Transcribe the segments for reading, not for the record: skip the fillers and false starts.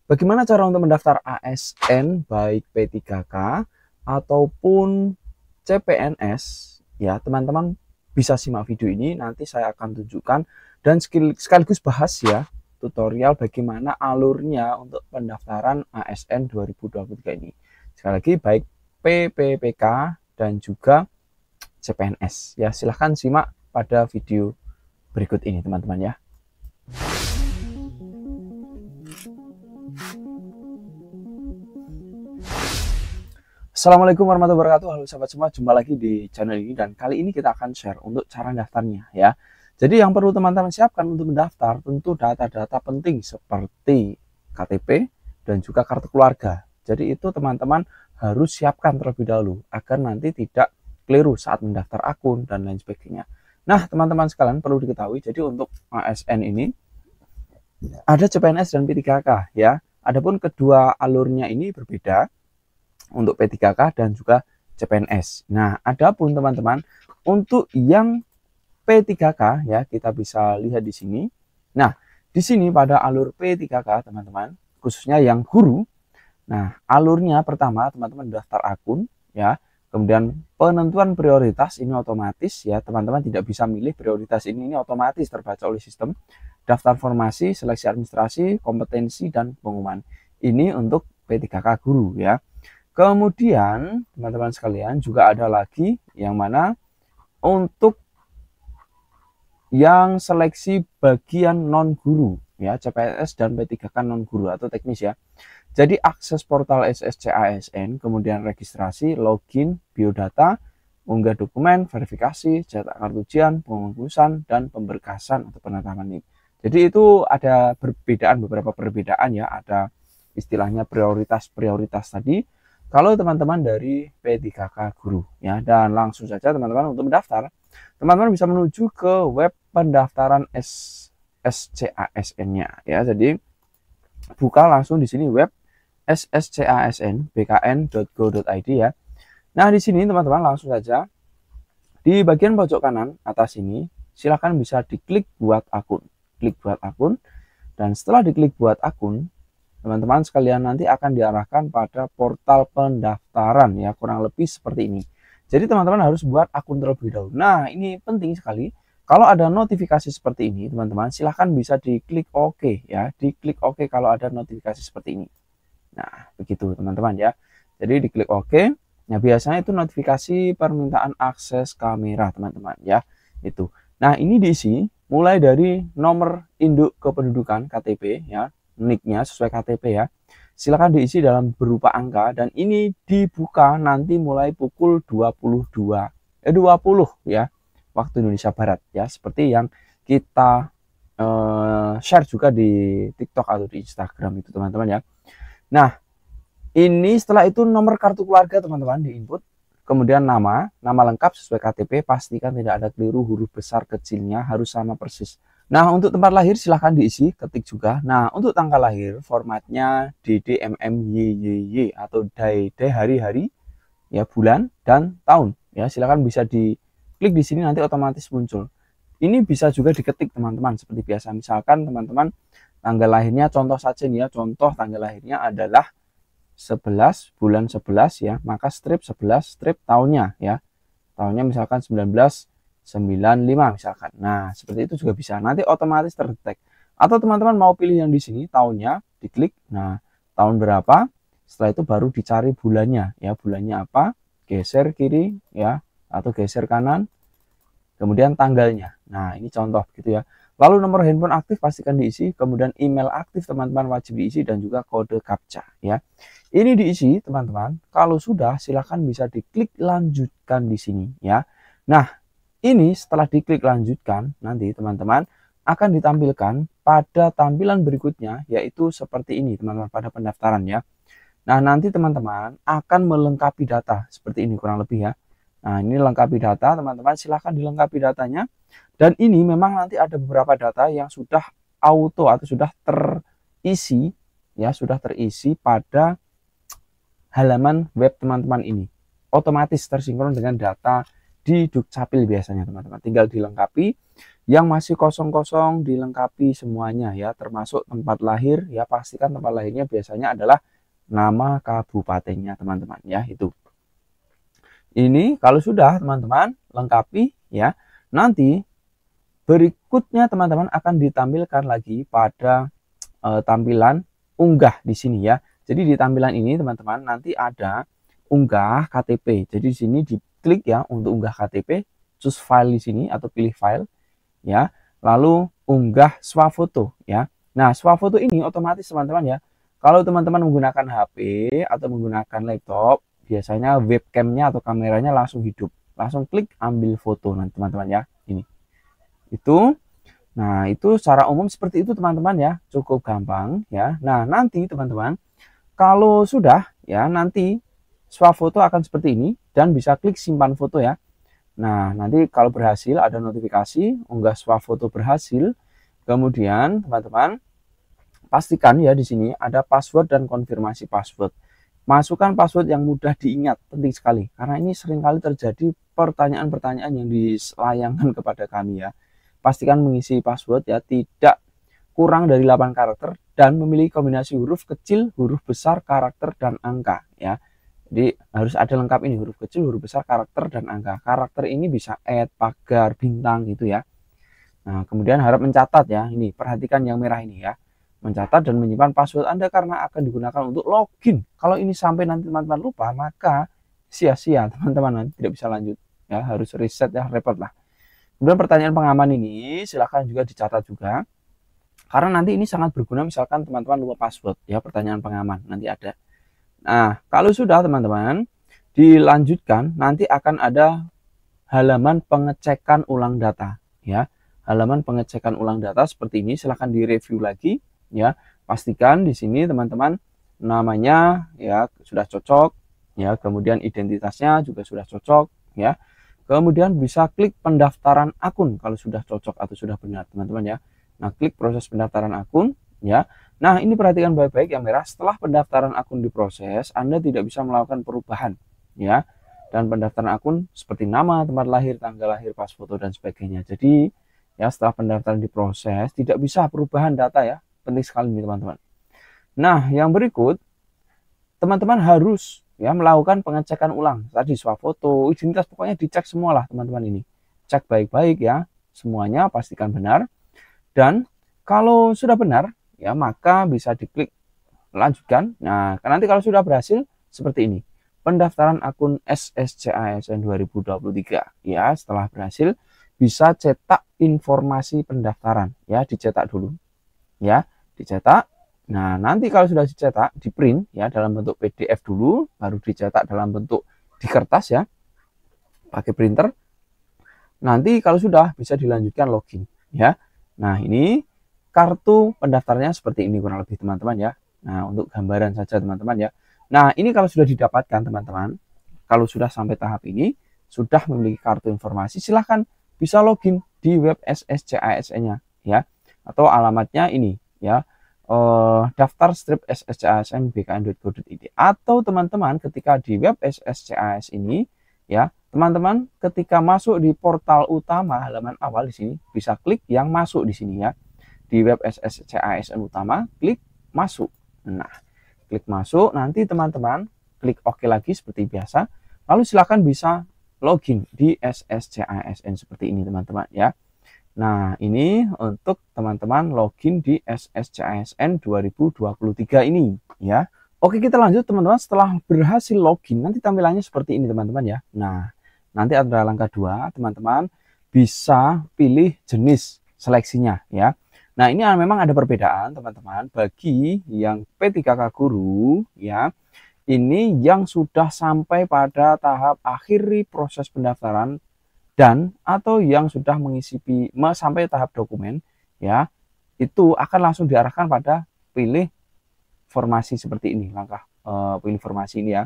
Bagaimana cara untuk mendaftar ASN baik P3K ataupun CPNS? Ya, teman-teman bisa simak video ini, nanti saya akan tunjukkan dan sekaligus bahas ya tutorial bagaimana alurnya untuk pendaftaran ASN 2023 ini. Sekali lagi baik PPPK dan juga CPNS. Ya, silahkan simak pada video berikut ini teman-teman ya. Assalamualaikum warahmatullahi wabarakatuh. Halo sahabat semua, jumpa lagi di channel ini dan kali ini kita akan share untuk cara daftarnya ya. Jadi yang perlu teman-teman siapkan untuk mendaftar tentu data-data penting seperti KTP dan juga kartu keluarga. Jadi itu teman-teman harus siapkan terlebih dahulu agar nanti tidak keliru saat mendaftar akun dan lain sebagainya. Nah, teman-teman sekalian perlu diketahui, jadi untuk ASN ini ada CPNS dan P3K ya. Adapun kedua alurnya ini berbeda untuk P3K dan juga CPNS. Nah, adapun teman-teman untuk yang P3K ya, kita bisa lihat di sini. Nah, di sini pada alur P3K teman-teman, khususnya yang guru. Nah, alurnya pertama teman-teman daftar akun ya. Kemudian penentuan prioritas ini otomatis ya, teman-teman tidak bisa milih prioritas ini otomatis terbaca oleh sistem. Daftar formasi, seleksi administrasi, kompetensi dan pengumuman. Ini untuk P3K guru ya. Kemudian teman-teman sekalian juga ada lagi yang mana untuk yang seleksi bagian non guru ya, CPNS dan P3K non guru atau teknis ya. Jadi akses portal SSC-ASN, kemudian registrasi, login, biodata, unggah dokumen, verifikasi, cetak kartu ujian, pengurusan dan pemberkasan atau penetapan ini. Jadi itu ada beberapa perbedaan ya, ada istilahnya prioritas tadi. Kalau teman-teman dari P3K guru ya, dan langsung saja teman-teman untuk mendaftar, teman-teman bisa menuju ke web pendaftaran SSC-ASN-nya ya. Jadi buka langsung di sini web SSC-ASN bkn.go.id ya. Nah, di sini teman-teman langsung saja di bagian pojok kanan atas ini silahkan bisa diklik buat akun. Klik buat akun, dan setelah diklik buat akun, teman-teman sekalian nanti akan diarahkan pada portal pendaftaran ya, kurang lebih seperti ini. Jadi teman-teman harus buat akun terlebih dahulu. Nah, ini penting sekali. Kalau ada notifikasi seperti ini, teman-teman silahkan bisa diklik OK ya, diklik OK kalau ada notifikasi seperti ini. Nah, begitu teman-teman ya. Jadi diklik OK. Nah, biasanya itu notifikasi permintaan akses kamera teman-teman ya. Itu. Nah, ini diisi mulai dari nomor induk kependudukan KTP ya, nicknya sesuai KTP ya, silakan diisi dalam berupa angka, dan ini dibuka nanti mulai pukul 20 ya waktu Indonesia Barat ya, seperti yang kita share juga di TikTok atau di Instagram itu teman-teman ya. Nah, ini setelah itu nomor kartu keluarga teman-teman diinput, kemudian nama lengkap sesuai KTP, pastikan tidak ada keliru, huruf besar kecilnya harus sama persis. Nah, untuk tempat lahir silahkan diisi, ketik juga. Nah, untuk tanggal lahir formatnya DDMMYYY atau day hari-hari ya, bulan dan tahun ya. Silahkan bisa diklik di sini, nanti otomatis muncul. Ini bisa juga diketik teman-teman seperti biasa. Misalkan teman-teman tanggal lahirnya, contoh saja nih ya, contoh tanggal lahirnya adalah 11 bulan 11 ya, maka strip 11 strip tahunnya ya. Tahunnya misalkan 1995 misalkan. Nah, seperti itu juga bisa. Nanti otomatis terdetek. Atau teman-teman mau pilih yang di sini tahunnya, diklik. Nah, tahun berapa? Setelah itu baru dicari bulannya ya. Bulannya apa? Geser kiri ya, atau geser kanan. Kemudian tanggalnya. Nah, ini contoh gitu ya. Lalu nomor handphone aktif pastikan diisi, kemudian email aktif teman-teman wajib diisi, dan juga kode captcha ya. Ini diisi teman-teman. Kalau sudah silahkan bisa diklik lanjutkan di sini ya. Nah, ini setelah diklik lanjutkan, nanti teman-teman akan ditampilkan pada tampilan berikutnya, yaitu seperti ini teman-teman pada pendaftaran ya. Nah, nanti teman-teman akan melengkapi data seperti ini kurang lebih ya. Nah, ini lengkapi data teman-teman, silahkan dilengkapi datanya. Dan ini memang nanti ada beberapa data yang sudah auto atau sudah terisi ya, sudah terisi pada halaman web teman-teman ini. Otomatis tersinkron dengan data di Dukcapil biasanya teman-teman. Tinggal dilengkapi, yang masih kosong-kosong dilengkapi semuanya ya, termasuk tempat lahir ya, pastikan tempat lahirnya biasanya adalah nama kabupatennya teman-teman ya, itu. Ini kalau sudah teman-teman lengkapi ya, nanti berikutnya teman-teman akan ditampilkan lagi pada tampilan unggah di sini ya. Jadi di tampilan ini teman-teman nanti ada unggah KTP. Jadi di sini diklik ya untuk unggah KTP, choose file di sini atau pilih file ya. Lalu unggah swafoto ya. Nah, swafoto ini otomatis teman-teman ya. Kalau teman-teman menggunakan HP atau menggunakan laptop, biasanya webcamnya atau kameranya langsung hidup. Langsung klik ambil foto nanti teman-teman ya. Ini. Itu. Nah, itu secara umum seperti itu teman-teman ya. Cukup gampang ya. Nah, nanti teman-teman kalau sudah ya, nanti swafoto akan seperti ini dan bisa klik simpan foto ya. Nah, nanti kalau berhasil ada notifikasi unggah swafoto berhasil. Kemudian teman-teman pastikan ya di sini ada password dan konfirmasi password. Masukkan password yang mudah diingat, penting sekali karena ini seringkali terjadi pertanyaan-pertanyaan yang dilayangkan kepada kami ya. Pastikan mengisi password ya tidak kurang dari 8 karakter dan memiliki kombinasi huruf kecil, huruf besar, karakter dan angka ya. Jadi harus ada lengkap ini, huruf kecil, huruf besar, karakter dan angka. Karakter ini bisa @ pagar, bintang gitu ya. Nah, kemudian harap mencatat ya. Ini perhatikan yang merah ini ya. Mencatat dan menyimpan password Anda karena akan digunakan untuk login. Kalau ini sampai nanti teman-teman lupa, maka sia-sia teman-teman, tidak bisa lanjut ya, harus reset ya, repot lah. Kemudian pertanyaan pengaman ini silahkan juga dicatat juga. Karena nanti ini sangat berguna misalkan teman-teman lupa password ya, pertanyaan pengaman nanti ada. Nah, kalau sudah teman-teman dilanjutkan, nanti akan ada halaman pengecekan ulang data ya. Halaman pengecekan ulang data seperti ini, silahkan direview lagi ya. Pastikan di sini teman-teman namanya ya sudah cocok ya, kemudian identitasnya juga sudah cocok ya. Kemudian bisa klik pendaftaran akun kalau sudah cocok atau sudah benar teman-teman ya. Nah, klik proses pendaftaran akun ya. Nah, ini perhatikan baik-baik yang merah. Setelah pendaftaran akun diproses, Anda tidak bisa melakukan perubahan ya. Dan pendaftaran akun seperti nama, tempat lahir, tanggal lahir, pas foto dan sebagainya. Jadi ya setelah pendaftaran diproses tidak bisa perubahan data ya. Penting sekali nih teman-teman. Nah, yang berikut teman-teman harus ya melakukan pengecekan ulang. Tadi swafoto, identitas pokoknya dicek semualah teman-teman ini. Cek baik-baik ya. Semuanya pastikan benar. Dan kalau sudah benar ya maka bisa diklik lanjutkan. Nah, nanti kalau sudah berhasil seperti ini. Pendaftaran akun SSCASN 2023 ya, setelah berhasil bisa cetak informasi pendaftaran ya, dicetak dulu. Ya, dicetak. Nah, nanti kalau sudah dicetak, di print ya dalam bentuk PDF dulu, baru dicetak dalam bentuk di kertas ya. Pakai printer. Nanti kalau sudah bisa dilanjutkan login ya. Nah, ini kartu pendaftarnya seperti ini kurang lebih teman-teman ya. Nah, untuk gambaran saja teman-teman ya. Nah, ini kalau sudah didapatkan teman-teman, kalau sudah sampai tahap ini, sudah memiliki kartu informasi, silahkan bisa login di web SSCASN-nya ya. Atau alamatnya ini ya. Daftar strip SSCASN bkn.go.id. Atau teman-teman ketika di web SSCAS ini ya, teman-teman ketika masuk di portal utama halaman awal di sini bisa klik yang masuk di sini ya. Di web SSCASN utama, klik masuk. Nah, klik masuk, nanti teman-teman klik OK lagi seperti biasa. Lalu silakan bisa login di SSCASN seperti ini teman-teman ya. Nah, ini untuk teman-teman login di SSCASN 2023 ini ya. Oke, kita lanjut teman-teman. Setelah berhasil login, nanti tampilannya seperti ini teman-teman ya. Nah, nanti ada langkah 2, teman-teman bisa pilih jenis seleksinya ya. Nah, ini memang ada perbedaan teman-teman bagi yang P3K Guru ya. Ini yang sudah sampai pada tahap akhiri proses pendaftaran dan atau yang sudah mengisi sampai tahap dokumen ya, itu akan langsung diarahkan pada pilih formasi seperti ini, langkah pilih formasi ini ya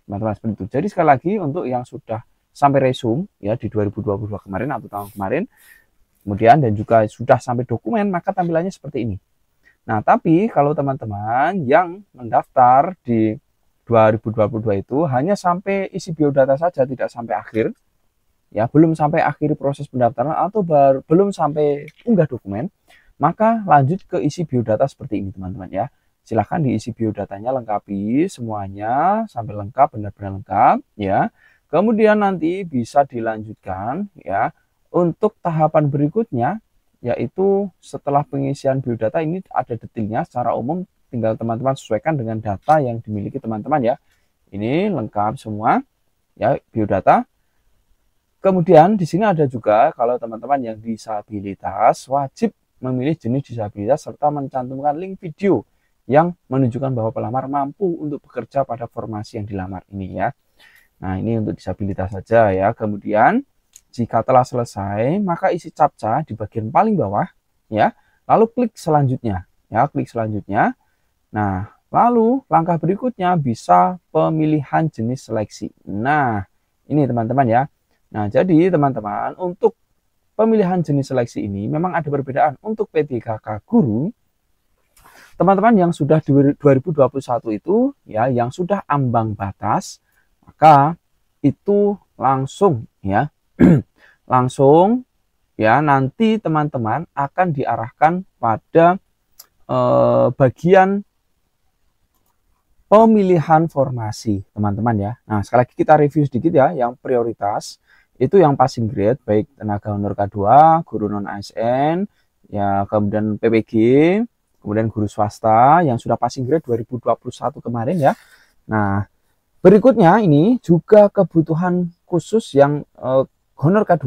teman-teman, seperti itu. Jadi sekali lagi untuk yang sudah sampai resume ya di 2022 kemarin atau tahun kemarin, kemudian dan juga sudah sampai dokumen, maka tampilannya seperti ini. Nah, tapi kalau teman-teman yang mendaftar di 2022 itu hanya sampai isi biodata saja, tidak sampai akhir ya, belum sampai akhiri proses pendaftaran atau belum sampai unggah dokumen, maka lanjut ke isi biodata seperti ini teman-teman ya. Silahkan diisi biodatanya, lengkapi semuanya sampai lengkap, benar-benar lengkap ya. Kemudian nanti bisa dilanjutkan ya untuk tahapan berikutnya, yaitu setelah pengisian biodata ini ada detailnya secara umum, tinggal teman-teman sesuaikan dengan data yang dimiliki teman-teman ya. Ini lengkap semua ya biodata. Kemudian di sini ada juga kalau teman-teman yang disabilitas wajib memilih jenis disabilitas serta mencantumkan link video yang menunjukkan bahwa pelamar mampu untuk bekerja pada formasi yang dilamar ini ya. Nah, ini untuk disabilitas saja ya. Kemudian jika telah selesai, maka isi captcha di bagian paling bawah ya. Lalu klik selanjutnya ya, klik selanjutnya. Nah, lalu langkah berikutnya bisa pemilihan jenis seleksi. Nah, ini teman-teman ya. Nah, jadi teman-teman untuk pemilihan jenis seleksi ini memang ada perbedaan. Untuk P3K guru, teman-teman yang sudah 2021 itu ya, yang sudah ambang batas, maka itu langsung ya langsung ya, nanti teman-teman akan diarahkan pada bagian pemilihan formasi teman-teman ya. Nah, sekali lagi kita review sedikit ya. Yang prioritas itu yang passing grade, baik tenaga honor K2, guru non ASN ya, kemudian PPG, kemudian guru swasta yang sudah passing grade 2021 kemarin ya. Nah, berikutnya ini juga kebutuhan khusus yang honor K2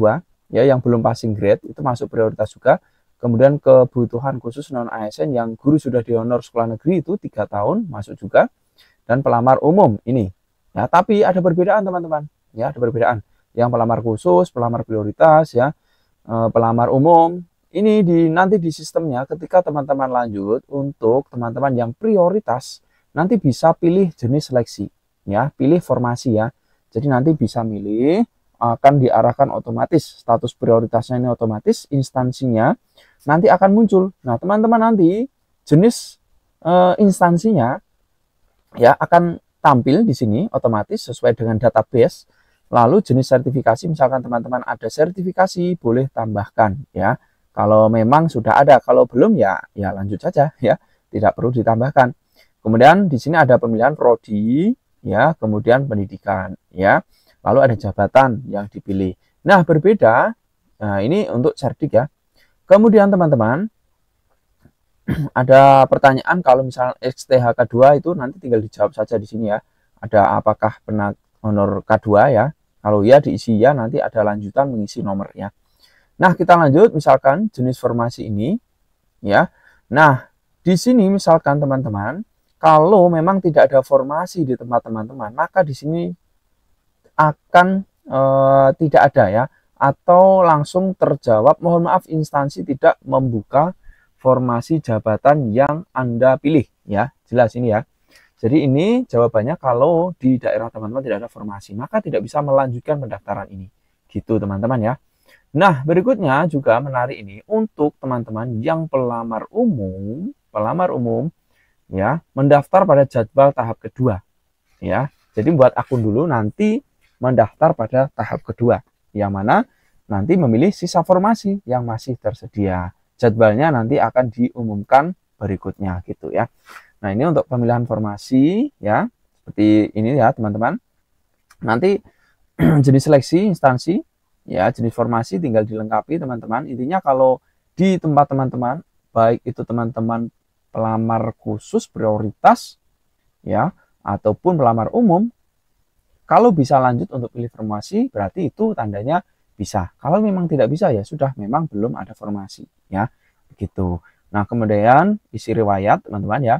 ya, yang belum passing grade itu masuk prioritas juga. Kemudian kebutuhan khusus non ASN yang guru sudah di honor sekolah negeri itu 3 tahun masuk juga, dan pelamar umum ini ya. Tapi ada perbedaan teman-teman ya, ada perbedaan. Yang pelamar khusus, pelamar prioritas ya, pelamar umum ini nanti di sistemnya ketika teman-teman lanjut, untuk teman-teman yang prioritas nanti bisa pilih jenis seleksi ya, pilih formasi ya. Jadi nanti bisa milih, akan diarahkan otomatis, status prioritasnya ini otomatis, instansinya nanti akan muncul. Nah, teman-teman nanti jenis instansinya ya akan tampil di sini otomatis sesuai dengan database. Lalu jenis sertifikasi, misalkan teman-teman ada sertifikasi, boleh tambahkan ya. Kalau memang sudah ada, kalau belum ya lanjut saja ya, tidak perlu ditambahkan. Kemudian di sini ada pemilihan prodi ya, kemudian pendidikan ya. Lalu ada jabatan yang dipilih. Nah, berbeda. Nah, ini untuk cerdik ya. Kemudian teman-teman ada pertanyaan kalau misalnya XTHK2 itu nanti tinggal dijawab saja di sini ya. Ada apakah pernah honor K2 ya. Kalau ya diisi ya, nanti ada lanjutan mengisi nomor ya. Nah, kita lanjut misalkan jenis formasi ini ya. Nah, di sini misalkan teman-teman, kalau memang tidak ada formasi di tempat teman-teman, maka di sini akan tidak ada ya, atau langsung terjawab mohon maaf instansi tidak membuka formasi jabatan yang Anda pilih ya. Jelas ini ya. Jadi ini jawabannya kalau di daerah teman-teman tidak ada formasi, maka tidak bisa melanjutkan pendaftaran ini. Gitu teman-teman ya. Nah, berikutnya juga menarik ini untuk teman-teman yang pelamar umum ya, mendaftar pada jadwal tahap kedua ya. Jadi buat akun dulu, nanti mendaftar pada tahap kedua, yang mana nanti memilih sisa formasi yang masih tersedia. Jadwalnya nanti akan diumumkan berikutnya gitu ya. Nah, ini untuk pemilihan formasi ya, seperti ini ya teman-teman. Nanti jenis seleksi instansi ya, jenis formasi tinggal dilengkapi teman-teman. Intinya kalau di tempat teman-teman, baik itu teman-teman pelamar khusus prioritas ya, ataupun pelamar umum, kalau bisa lanjut untuk pilih formasi, berarti itu tandanya bisa. Kalau memang tidak bisa ya sudah, memang belum ada formasi ya, begitu. Nah, kemudian isi riwayat teman-teman ya.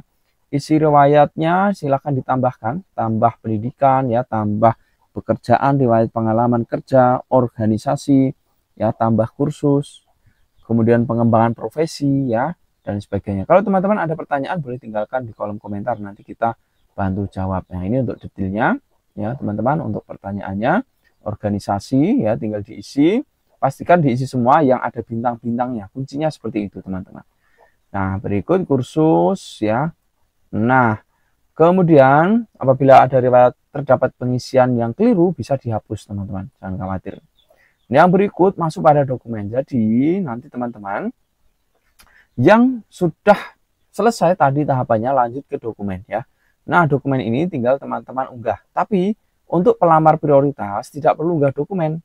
Isi riwayatnya silakan ditambahkan, tambah pendidikan ya, tambah pekerjaan, riwayat pengalaman kerja, organisasi ya, tambah kursus, kemudian pengembangan profesi ya, dan sebagainya. Kalau teman-teman ada pertanyaan boleh tinggalkan di kolom komentar, nanti kita bantu jawab. Nah, ini untuk detailnya ya teman-teman. Untuk pertanyaannya, organisasi ya tinggal diisi, pastikan diisi semua yang ada bintang-bintangnya, kuncinya seperti itu teman-teman. Nah, berikut kursus ya. Nah, kemudian apabila ada riwayat terdapat pengisian yang keliru, bisa dihapus teman-teman, jangan khawatir. Yang berikut masuk pada dokumen. Jadi nanti teman-teman yang sudah selesai tadi tahapannya lanjut ke dokumen ya. Nah, dokumen ini tinggal teman-teman unggah. Tapi untuk pelamar prioritas tidak perlu unggah dokumen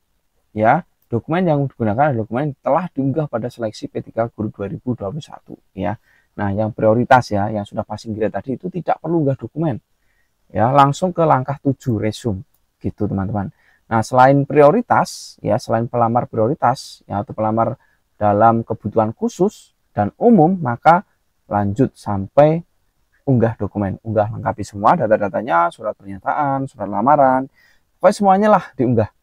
ya. Dokumen yang digunakan adalah dokumen yang telah diunggah pada seleksi P3 Guru 2021 ya. Nah, yang prioritas ya, yang sudah passing grade tadi itu tidak perlu unggah dokumen. Ya, langsung ke langkah 7 resume gitu teman-teman. Nah, selain prioritas ya, selain pelamar prioritas ya atau pelamar dalam kebutuhan khusus dan umum, maka lanjut sampai unggah dokumen, unggah lengkapi semua data-datanya, surat pernyataan, surat lamaran, pokoknya semuanya lah diunggah.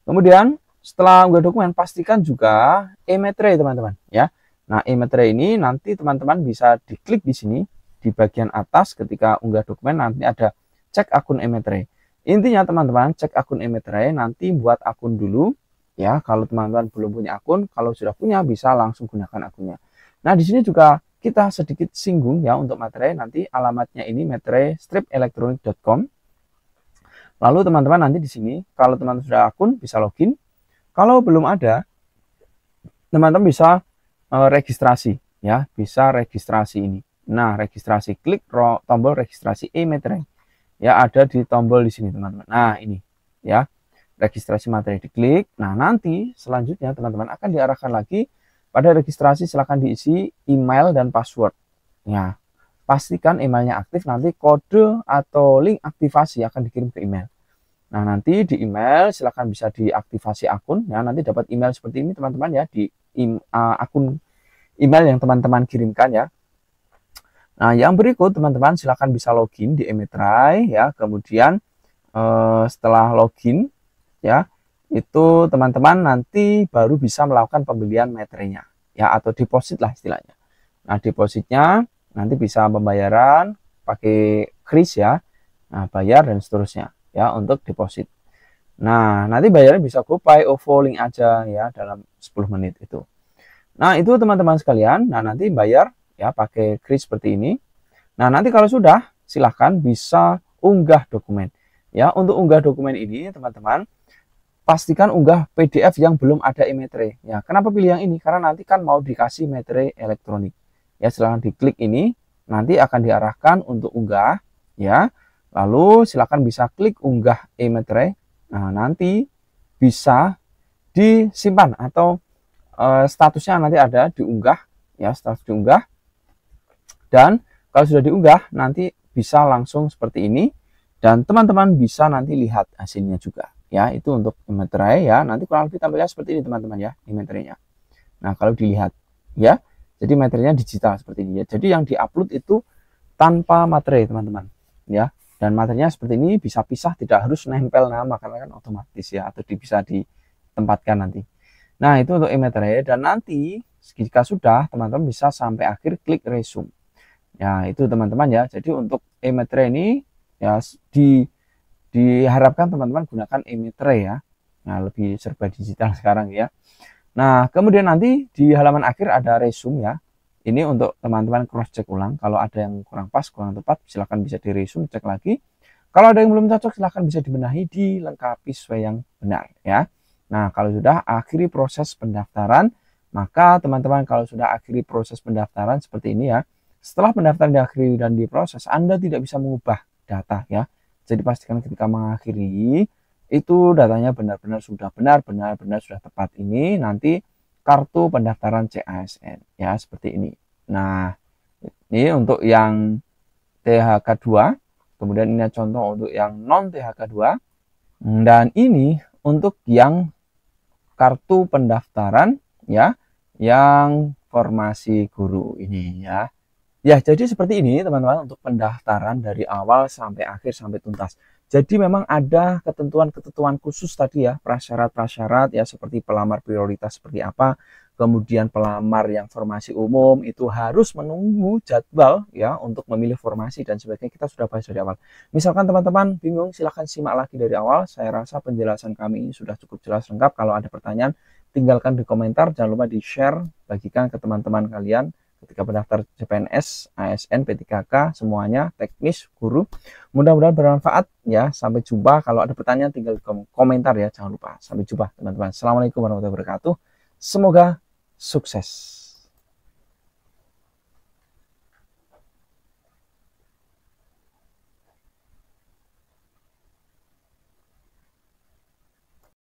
Kemudian setelah unggah dokumen pastikan juga e-materai teman-teman ya. Nah, e-materai ini nanti teman-teman bisa diklik di sini di bagian atas ketika unggah dokumen nanti ada cek akun e-materai. Intinya teman-teman cek akun e-materai nanti buat akun dulu ya. Kalau teman-teman belum punya akun, kalau sudah punya bisa langsung gunakan akunnya. Nah, di sini juga kita sedikit singgung ya untuk materai, nanti alamatnya ini materai-elektronik.com. Lalu teman-teman nanti di sini kalau teman-teman sudah akun bisa login. Kalau belum ada, teman-teman bisa registrasi ya, bisa registrasi ini. Nah, registrasi, klik tombol registrasi e-materai. Ya, ada di tombol di sini teman-teman. Nah, ini ya. Registrasi materi diklik. Nah, nanti selanjutnya teman-teman akan diarahkan lagi pada registrasi, silakan diisi email dan password. Ya, pastikan emailnya aktif, nanti kode atau link aktivasi akan dikirim ke email. Nah, nanti di email silakan bisa diaktifasi akun. Ya, nanti dapat email seperti ini teman-teman ya, di akun email yang teman-teman kirimkan ya. Nah, yang berikut teman-teman silakan bisa login di e-materai ya. Kemudian setelah login ya, itu teman-teman nanti baru bisa melakukan pembelian materinya ya, atau deposit lah istilahnya. Nah, depositnya nanti bisa pembayaran pakai kris ya. Nah, bayar dan seterusnya ya untuk deposit. Nah, nanti bayarnya bisa GoPay, OVO, link aja ya dalam 10 menit itu. Nah, itu teman-teman sekalian. Nah, nanti bayar ya pakai kris seperti ini. Nah, nanti kalau sudah silahkan bisa unggah dokumen. Ya, untuk unggah dokumen ini teman-teman pastikan unggah PDF yang belum ada e-materai. Ya, kenapa pilih yang ini? Karena nanti kan mau dikasih materai elektronik. Ya, silahkan diklik ini, nanti akan diarahkan untuk unggah. Ya, lalu silahkan bisa klik unggah e-materai. Nah, nanti bisa disimpan atau statusnya nanti ada diunggah. Ya, status diunggah. Dan kalau sudah diunggah, nanti bisa langsung seperti ini. Dan teman-teman bisa nanti lihat hasilnya juga. Ya, itu untuk e-materai ya. Nanti kurang lebih tampilnya seperti ini teman-teman ya, e-materinya. Nah, kalau dilihat ya, jadi materinya digital seperti ini ya. Jadi yang diupload itu tanpa materai teman-teman ya. Dan materinya seperti ini bisa pisah, tidak harus nempel nama karena kan otomatis ya, atau bisa ditempatkan nanti. Nah, itu untuk e-materai. Dan nanti jika sudah teman-teman bisa sampai akhir klik resume. Ya, itu teman-teman ya. Jadi untuk e-materai ini ya diharapkan teman-teman gunakan e-materai ya. Nah, lebih serba digital sekarang ya. Nah, kemudian nanti di halaman akhir ada resume ya. Ini untuk teman-teman cross check ulang. Kalau ada yang kurang pas, kurang tepat, silahkan bisa di resume, cek lagi. Kalau ada yang belum cocok, silahkan bisa dibenahi, dilengkapi sesuai yang benar ya. Nah, kalau sudah akhiri proses pendaftaran, maka teman-teman kalau sudah akhiri proses pendaftaran seperti ini ya. Setelah pendaftaran diakhiri dan diproses, Anda tidak bisa mengubah data ya. Jadi pastikan ketika mengakhiri itu datanya benar-benar sudah benar, benar-benar sudah tepat. Ini nanti kartu pendaftaran CASN ya, seperti ini. Nah, ini untuk yang THK 2, kemudian ini contoh untuk yang non THK 2, dan ini untuk yang kartu pendaftaran ya, yang formasi guru ini ya. Ya, jadi seperti ini teman-teman untuk pendaftaran dari awal sampai akhir sampai tuntas. Jadi memang ada ketentuan-ketentuan khusus tadi ya, prasyarat-prasyarat ya, seperti pelamar prioritas seperti apa, kemudian pelamar yang formasi umum itu harus menunggu jadwal ya untuk memilih formasi dan sebagainya, kita sudah bahas dari awal. Misalkan teman-teman bingung, silahkan simak lagi dari awal. Saya rasa penjelasan kami ini sudah cukup jelas lengkap. Kalau ada pertanyaan, tinggalkan di komentar, jangan lupa di-share, bagikan ke teman-teman kalian, ke ketika mendaftar CPNS, ASN, P3K, semuanya teknis, guru. Mudah-mudahan bermanfaat ya. Sampai jumpa. Kalau ada pertanyaan tinggal komentar ya. Jangan lupa. Sampai jumpa teman-teman. Assalamualaikum warahmatullahi wabarakatuh. Semoga sukses.